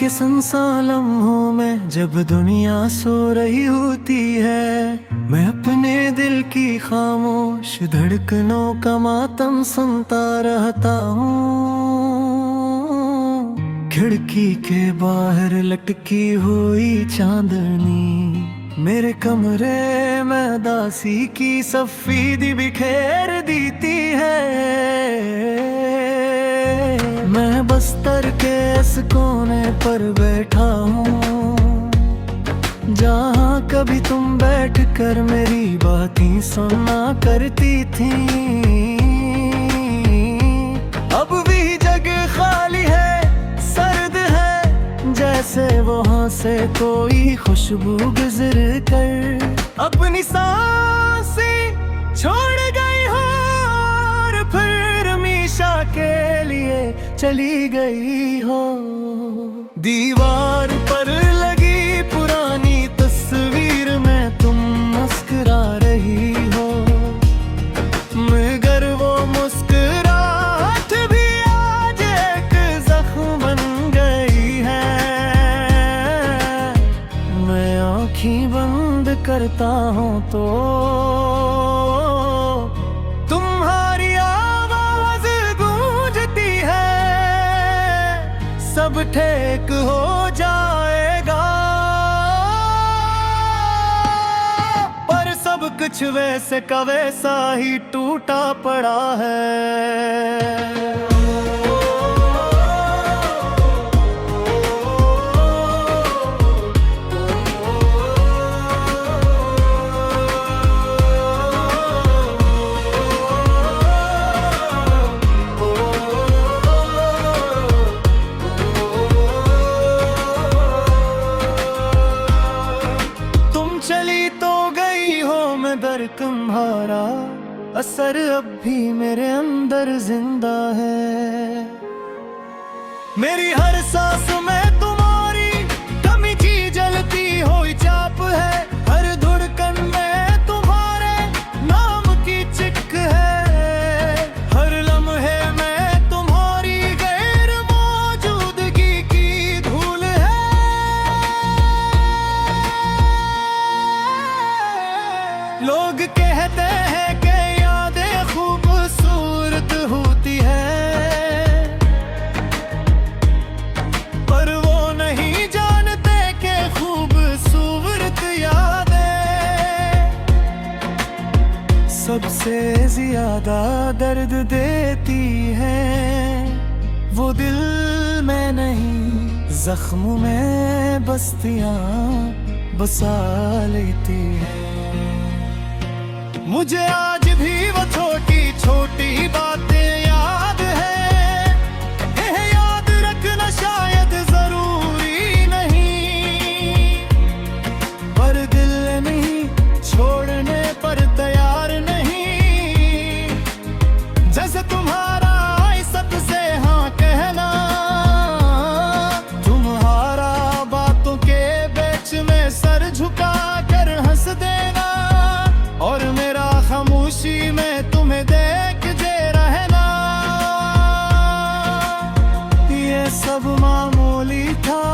के संसार लम्हों में जब दुनिया सो रही होती है, मैं अपने दिल की खामोश धड़कनों का मातम सुनता रहता हूँ। खिड़की के बाहर लटकी हुई चांदनी मेरे कमरे में दासी की सफेदी बिखेर देती है। मैं बस्तर के इस कोने पर बैठा हूँ जहाँ कभी तुम बैठकर मेरी बातें सुना करती थी। अब भी जगह खाली है, सर्द है, जैसे वहाँ से कोई खुशबू गुजर कर अपनी सांसें छोड़ गई हो और फिर हमेशा के लिए चली गई हो। दीवार पर लगी पुरानी तस्वीर में तुम मुस्कुरा रही हो, मगर वो मुस्कुराहट भी आज एक जख्म बन गई है। मैं आँखें बंद करता हूँ तो तुम्हारी आवाज गूंजती है, सब ठीक हो जाएगा। पर सब कुछ वैसे का वैसा ही टूटा पड़ा है। चली तो गई हो मगर तुम्हारा असर अब भी मेरे अंदर जिंदा है। मेरी हर सांस में तुम्हारी कमी की जलती हुई चाप है, हर धड़कन में तुम्हारे नाम की चिक है, हर लम्हे में तुम्हारी गैर मौजूदगी की धूल है। लोग कहते हैं कि यादें खूबसूरत होती है, पर वो नहीं जानते कि खूबसूरत यादें सबसे ज्यादा दर्द देती हैं। वो दिल में नहीं जख्म में बस्तियां बसा लेती हैं। मुझे आज भी वो छोटी छोटी बातें याद है, यह याद रखना शायद जरूरी नहीं, पर दिल नहीं छोड़ने पर तैयार नहीं। जैसे तुम्हारा इज्जत से हाँ कहना, तुम्हारा बातों के बीच में सर झुका कर हंस देना, और मेरा खामोशी में तुम्हें देख जे रहना। ये सब मामूली था,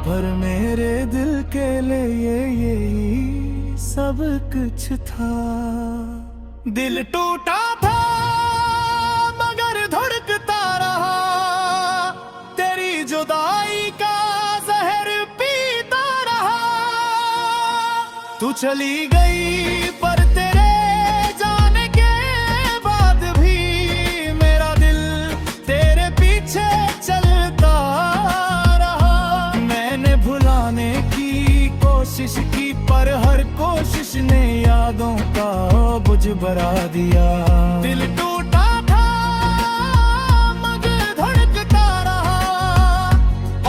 पर मेरे दिल के लिए यही सब कुछ था। दिल टूटा था मगर धड़कता रहा, तेरी जुदाई का जहर पीता रहा। तू चली गई पर तेरे जाने के बाद भी मेरा दिल तेरे पीछे चलता रहा। मैंने भुलाने की कोशिश की पर हर कोशिश ने यादों का बुझ बरा दिया। दिल टूटा था मगर धड़कता रहा,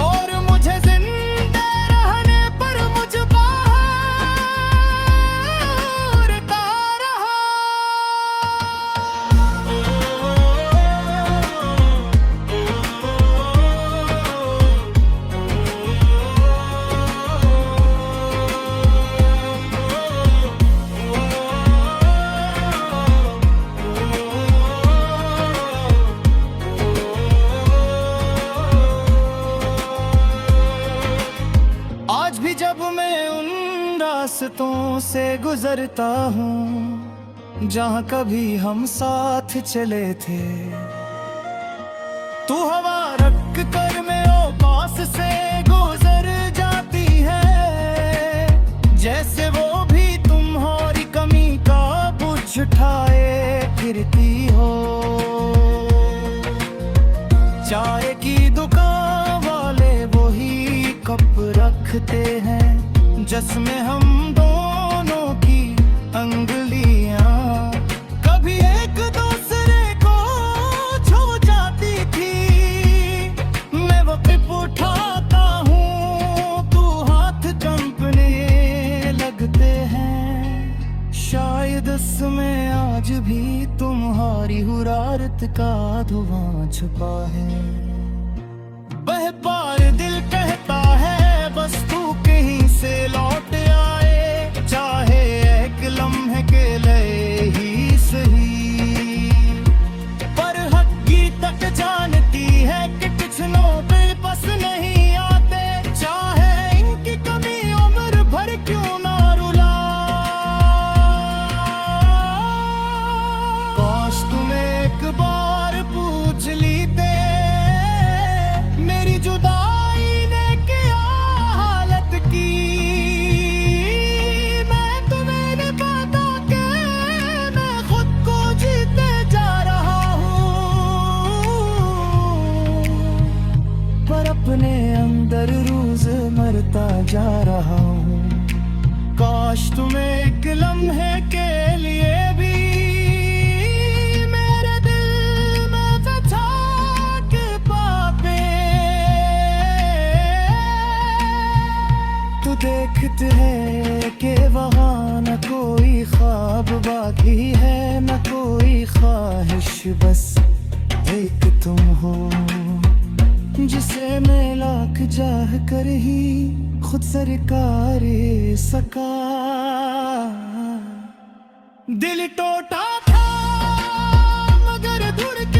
और मुझे जिंदा रहने पर मुझ जब मैं उन रास्तों से गुजरता हूँ जहाँ कभी हम साथ चले थे, तू हवा रख कर मेरे पास से गुजर जाती है, जैसे वो भी तुम्हारी कमी का बोझ उठाए फिरती हो। चाय की दुकान वाले वही कप रखते हैं जिसमें हम दोनों की अंगुलियां कभी एक दूसरे को छू जाती थी। मैं वो टिप उठाता हूँ, तू हाथ कंपने लगते हैं, शायद इसमें आज भी तुम्हारी हुरारत का धुआं छुपा है। बह पार दिल कहता है बस तू कहीं से लौट आए, चाहे एक लम्हे के लिए ही सही, पर हकीकत जानती है कि कुछ नौबे बस नहीं आते, चाहे इनकी कमी उम्र भर क्यों ना रुला। काश तुम एक बार पूछ लेते मेरी जुदाई ने क्या हालत की, मैं तुम्हें नहीं पता कि मैं खुद को जीते जा रहा हूँ, पर अपने अंदर रोज मरता जा रहा हूँ। काश तुम एक लम्हे के लिए भी मेरे दिल में बैठा के पापे, तू देखते है कि वहाँ न कोई ख्वाब बाकी है, न कोई ख्वाहिश, बस एक तुम हो जिसे मैं लाख चाह कर ही खुद सरकार सका। दिल टूटा था मगर धुड़ के